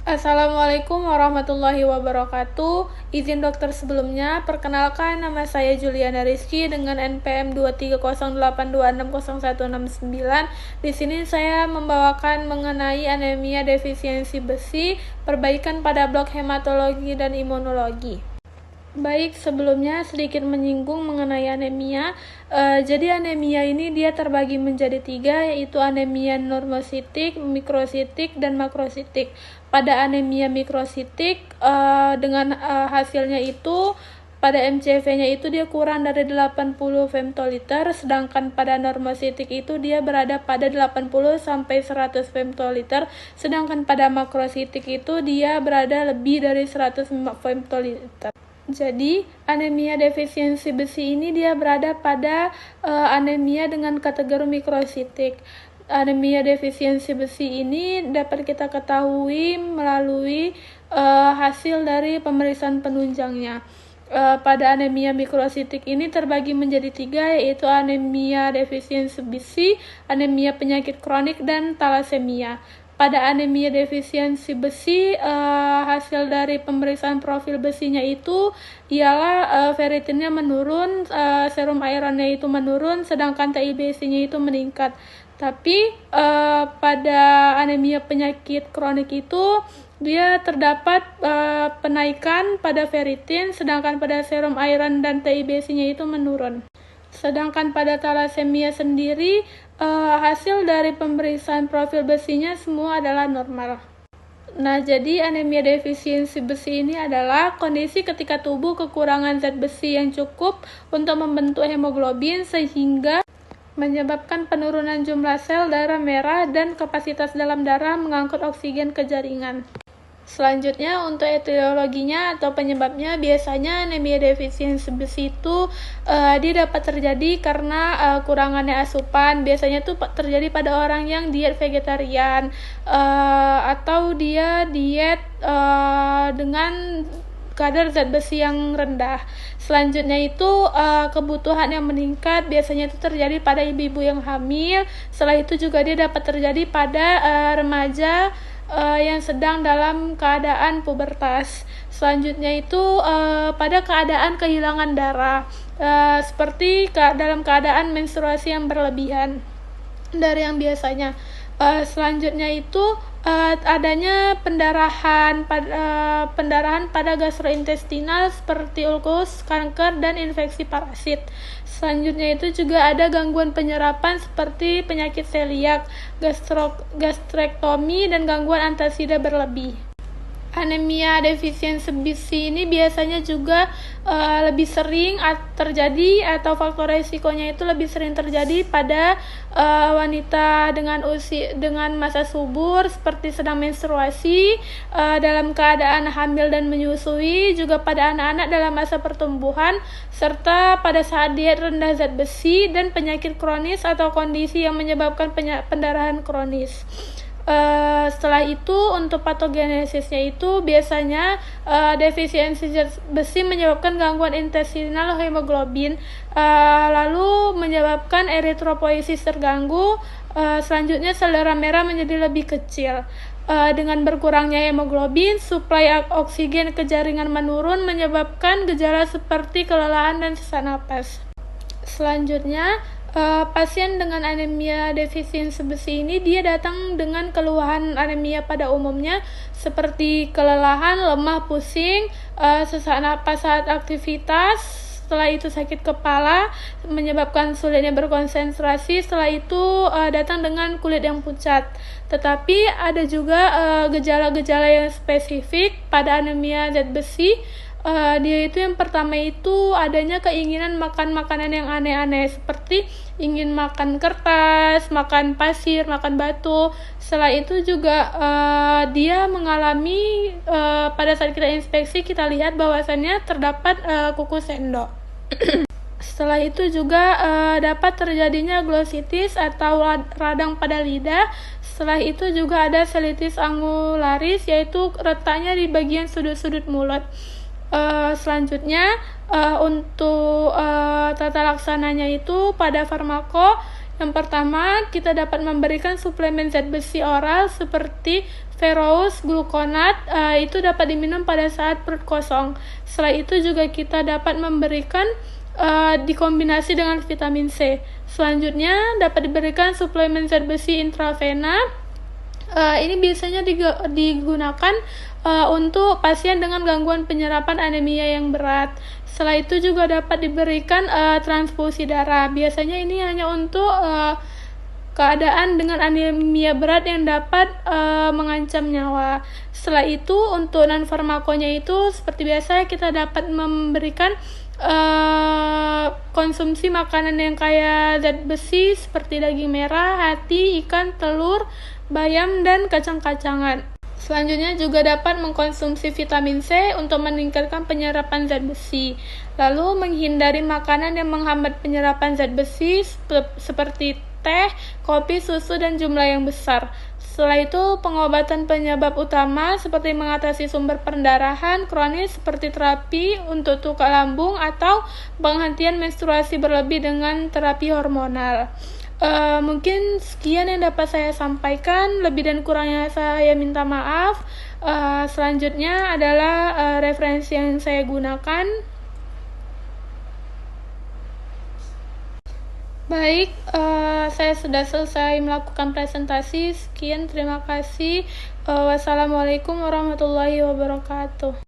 Assalamualaikum warahmatullahi wabarakatuh. Izin dokter sebelumnya, perkenalkan nama saya Juliana Rizky dengan NPM 23082626019. Di sini saya membawakan mengenai anemia defisiensi besi, perbaikan pada blok hematologi dan imunologi. Baik, sebelumnya sedikit menyinggung mengenai anemia. Jadi anemia ini dia terbagi menjadi 3, yaitu anemia normositik, mikrositik, dan makrositik. Pada anemia mikrositik, dengan hasilnya itu pada MCV-nya itu dia kurang dari 80 femtoliter, sedangkan pada normositik itu dia berada pada 80 sampai 100 femtoliter, sedangkan pada makrositik itu dia berada lebih dari 100 femtoliter. Jadi, anemia defisiensi besi ini dia berada pada anemia dengan kategori mikrositik. Anemia defisiensi besi ini dapat kita ketahui melalui hasil dari pemeriksaan penunjangnya. Pada anemia mikrositik ini terbagi menjadi 3, yaitu anemia defisiensi besi, anemia penyakit kronik, dan talasemia. Pada anemia defisiensi besi, hasil dari pemeriksaan profil besinya itu ialah ferritinnya menurun, serum ironnya itu menurun, sedangkan TIBC-nya itu meningkat. Tapi pada anemia penyakit kronik itu dia terdapat penaikan pada ferritin, sedangkan pada serum iron dan TIBC-nya itu menurun. Sedangkan pada talasemia sendiri, hasil dari pemeriksaan profil besinya semua adalah normal. Nah, jadi anemia defisiensi besi ini adalah kondisi ketika tubuh kekurangan zat besi yang cukup untuk membentuk hemoglobin sehingga menyebabkan penurunan jumlah sel darah merah dan kapasitas dalam darah mengangkut oksigen ke jaringan. Selanjutnya, untuk etiologinya atau penyebabnya, biasanya anemia defisiensi besi itu dia dapat terjadi karena kurangannya asupan. Biasanya itu terjadi pada orang yang diet vegetarian atau dia diet dengan kadar zat besi yang rendah. Selanjutnya itu kebutuhan yang meningkat, biasanya itu terjadi pada ibu-ibu yang hamil. Setelah itu juga dia dapat terjadi pada remaja yang sedang dalam keadaan pubertas. Selanjutnya itu pada keadaan kehilangan darah, seperti dalam keadaan menstruasi yang berlebihan dari yang biasanya. Selanjutnya itu adanya pendarahan pada gastrointestinal seperti ulkus, kanker, dan infeksi parasit. Selanjutnya itu juga ada gangguan penyerapan seperti penyakit celiak, gastrektomi, dan gangguan antasida berlebih. Anemia defisiensi besi ini biasanya juga lebih sering terjadi atau faktor resikonya itu lebih sering terjadi pada wanita dengan masa subur seperti sedang menstruasi, dalam keadaan hamil dan menyusui, juga pada anak-anak dalam masa pertumbuhan, serta pada saat diet rendah zat besi dan penyakit kronis atau kondisi yang menyebabkan pendarahan kronis. Setelah itu untuk patogenesisnya itu biasanya defisiensi zat besi menyebabkan gangguan intestinal hemoglobin, lalu menyebabkan eritropoiesis terganggu. Selanjutnya sel darah merah menjadi lebih kecil. Dengan berkurangnya hemoglobin, suplai oksigen ke jaringan menurun, menyebabkan gejala seperti kelelahan dan sesak napas. Selanjutnya, pasien dengan anemia defisiensi besi ini dia datang dengan keluhan anemia pada umumnya seperti kelelahan, lemah, pusing, sesak napas saat aktivitas, setelah itu sakit kepala menyebabkan sulitnya berkonsentrasi, setelah itu datang dengan kulit yang pucat. Tetapi ada juga gejala-gejala yang spesifik pada anemia zat besi. Dia itu yang pertama itu adanya keinginan makan makanan yang aneh-aneh seperti ingin makan kertas, makan pasir, makan batu. Setelah itu juga dia mengalami pada saat kita inspeksi kita lihat bahwasannya terdapat kuku sendok. Setelah itu juga dapat terjadinya glositis atau radang pada lidah. Setelah itu juga ada selitis angularis, yaitu retaknya di bagian sudut-sudut mulut. Selanjutnya untuk tata laksananya itu pada farmako, yang pertama kita dapat memberikan suplemen zat besi oral seperti Ferrous gluconat itu dapat diminum pada saat perut kosong. Setelah itu juga kita dapat memberikan dikombinasi dengan vitamin C. Selanjutnya dapat diberikan suplemen zat besi intravena. Ini biasanya digunakan untuk pasien dengan gangguan penyerapan anemia yang berat. Setelah itu juga dapat diberikan transfusi darah. Biasanya ini hanya untuk keadaan dengan anemia berat yang dapat mengancam nyawa. Setelah itu untuk non-farmakonya itu seperti biasa kita dapat memberikan konsumsi makanan yang kaya zat besi seperti daging merah, hati, ikan, telur, bayam, dan kacang-kacangan. Selanjutnya juga dapat mengkonsumsi vitamin C untuk meningkatkan penyerapan zat besi. Lalu menghindari makanan yang menghambat penyerapan zat besi seperti teh, kopi, susu, dan jumlah yang besar. Setelah itu, pengobatan penyebab utama seperti mengatasi sumber pendarahan kronis seperti terapi untuk luka lambung atau penghentian menstruasi berlebih dengan terapi hormonal. Mungkin sekian yang dapat saya sampaikan, lebih dan kurangnya saya minta maaf. Selanjutnya adalah referensi yang saya gunakan. Baik, saya sudah selesai melakukan presentasi. Sekian, terima kasih. Wassalamualaikum warahmatullahi wabarakatuh.